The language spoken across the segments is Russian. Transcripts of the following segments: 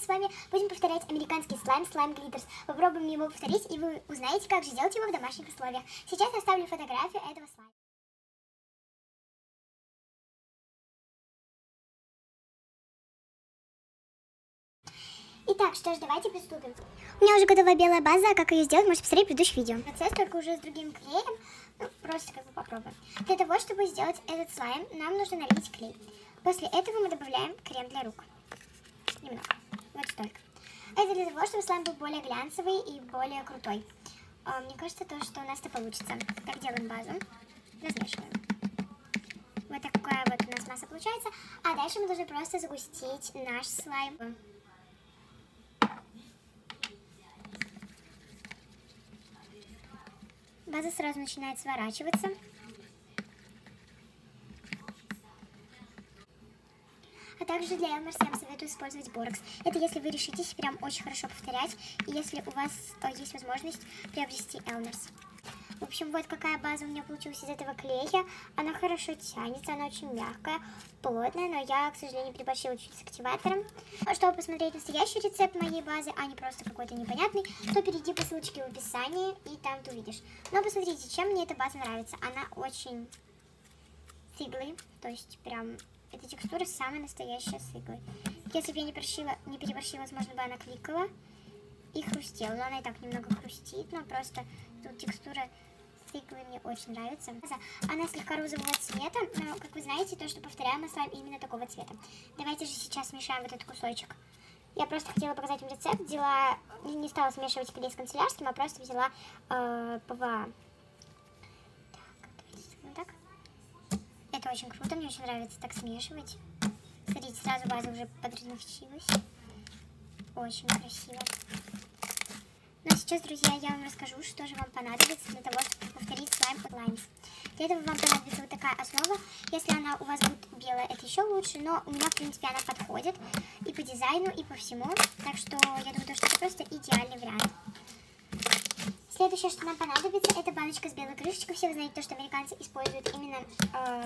с вами будем повторять американский слайм, слайм глиттерс. Попробуем его повторить, и вы узнаете, как же делать его в домашних условиях. Сейчас я оставлю фотографию этого слайма. Итак, что ж, давайте приступим. У меня уже готова белая база, а как ее сделать, можете посмотреть в предыдущих видео. Процесс только уже с другим клеем, ну, просто как бы попробуем. Для того, чтобы сделать этот слайм, нам нужно налить клей. После этого мы добавляем крем для рук. Немного, вот столько. Это для того, чтобы слайм был более глянцевый и более крутой. Мне кажется, то, что у нас это получится. Так, делаем базу, размешиваем. Вот такая вот у нас масса получается. А дальше мы должны просто загустить наш слайм. База сразу начинает сворачиваться. А также для Elmer's я вам советую использовать борекс. Это если вы решитесь прям очень хорошо повторять, и если у вас есть возможность приобрести Elmer's. В общем, вот какая база у меня получилась из этого клея. Она хорошо тянется, она очень мягкая, плотная, но я, к сожалению, переборщила чуть с активатором. Чтобы посмотреть настоящий рецепт моей базы, а не просто какой-то непонятный, то перейди по ссылочке в описании, и там ты увидишь. Но посмотрите, чем мне эта база нравится. Она очень с иглой, то есть прям эта текстура самая настоящая с иглой. Если бы я не переборщила, возможно, бы она кликала и хрустела. Но она и так немного хрустит, но просто тут текстура с иглой мне очень нравится. Она слегка розового цвета, но, как вы знаете, то, что повторяем, слайм именно такого цвета. Давайте же сейчас смешаем вот этот кусочек. Я просто хотела показать вам рецепт, не стала смешивать клей с канцелярским, а просто взяла ПВА. Так. Это очень круто, мне очень нравится так смешивать. Смотрите, сразу база уже подразмягчилась. Очень красиво. Ну а сейчас, друзья, я вам расскажу, что же вам понадобится для того, чтобы повторить слайм от Limes. Для этого вам понадобится вот такая основа. Если она у вас будет белая, это еще лучше, но у меня, в принципе, она подходит и по дизайну, и по всему. Так что я думаю, что это просто идеальный вариант. Следующее, что нам понадобится, это баночка с белой крышечкой. Все вы знаете, то, что американцы используют именно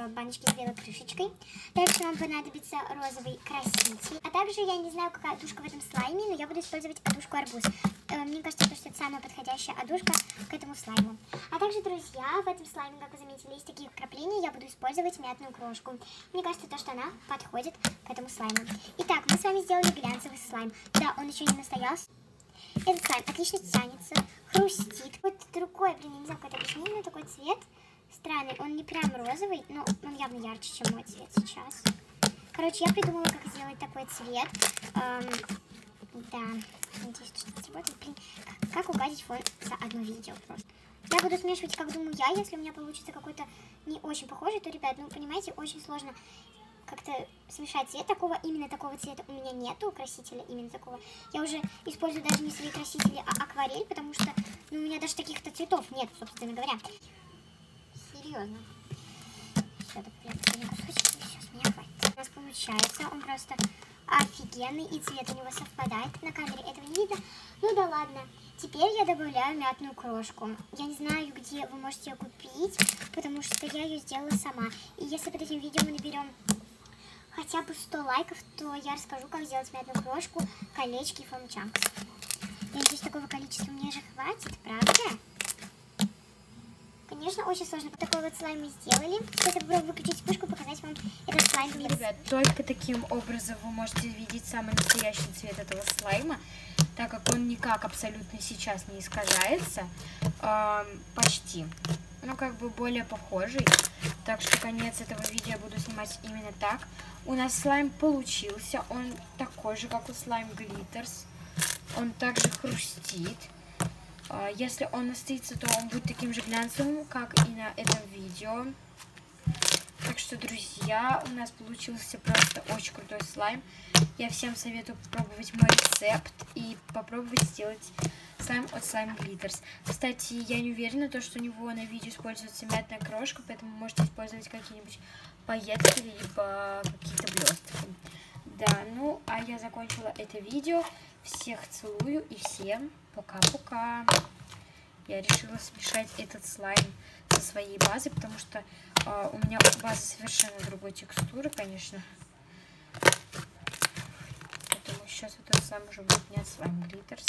баночки с белой крышечкой. Дальше вам понадобится розовый краситель. А также я не знаю, какая одушка в этом слайме, но я буду использовать одушку арбуз. Мне кажется, что это самая подходящая одушка к этому слайму. А также, друзья, в этом слайме, как вы заметили, есть такие вкрапления. Я буду использовать мятную крошку. Мне кажется, то, что она подходит к этому слайму. Итак, мы с вами сделали глянцевый слайм. Да, он еще не настоялся. Этот слайм отлично тянется, хрустит. Вот другой, я не знаю, как это объяснить, но такой цвет странный. Он не прям розовый, но он явно ярче, чем мой цвет сейчас. Короче, я придумала, как сделать такой цвет. Да, надеюсь, что это сработает. Блин, как угадить фон за одно видео просто. Я буду смешивать, как думаю я. Если у меня получится какой-то не очень похожий, то, ребят, ну, понимаете, очень сложно как-то смешать цвет. Именно такого цвета у меня нету, красителя именно такого. Я уже использую даже не свои красители, а акварель, потому что ну, у меня даже таких-то цветов нет, собственно говоря. Серьезно. Все, так, один кусочек, и все, с меня хватит. У нас получается, он просто офигенный, и цвет у него совпадает. На камере этого не видно. Ну да ладно. Теперь я добавляю мятную крошку. Я не знаю, где вы можете ее купить, потому что я ее сделала сама. И если под этим видео мы наберем хотя бы 100 лайков, то я расскажу, как сделать мятную крошку, колечки и фомчанкс. Я надеюсь, такого количества мне же хватит, правда? Конечно, очень сложно. Вот такой вот слайм мы сделали. Сейчас я попробую выключить вспышку и показать вам этот слайм. Ребят, только таким образом вы можете видеть самый настоящий цвет этого слайма, так как он никак абсолютно сейчас не искажается. Почти. Ну, как бы более похожий. Так что конец этого видео я буду снимать именно так. У нас слайм получился. Он такой же, как у слайм глиттерс. Он также хрустит. Если он настоится, то он будет таким же глянцевым, как и на этом видео. Так что, друзья, у нас получился просто очень крутой слайм. Я всем советую попробовать мой рецепт и попробовать сделать слайм от Slime Glitters. Кстати, я не уверена, что у него на видео используется мятная крошка, поэтому можете использовать какие-нибудь пайетки, либо какие-то блестки. Да, ну, а я закончила это видео. Всех целую и всем пока-пока. Я решила смешать этот слайм со своей базой, потому что у меня база совершенно другой текстуры, конечно. Поэтому еще сейчас этот слайм уже будет не от слайм глиттерс.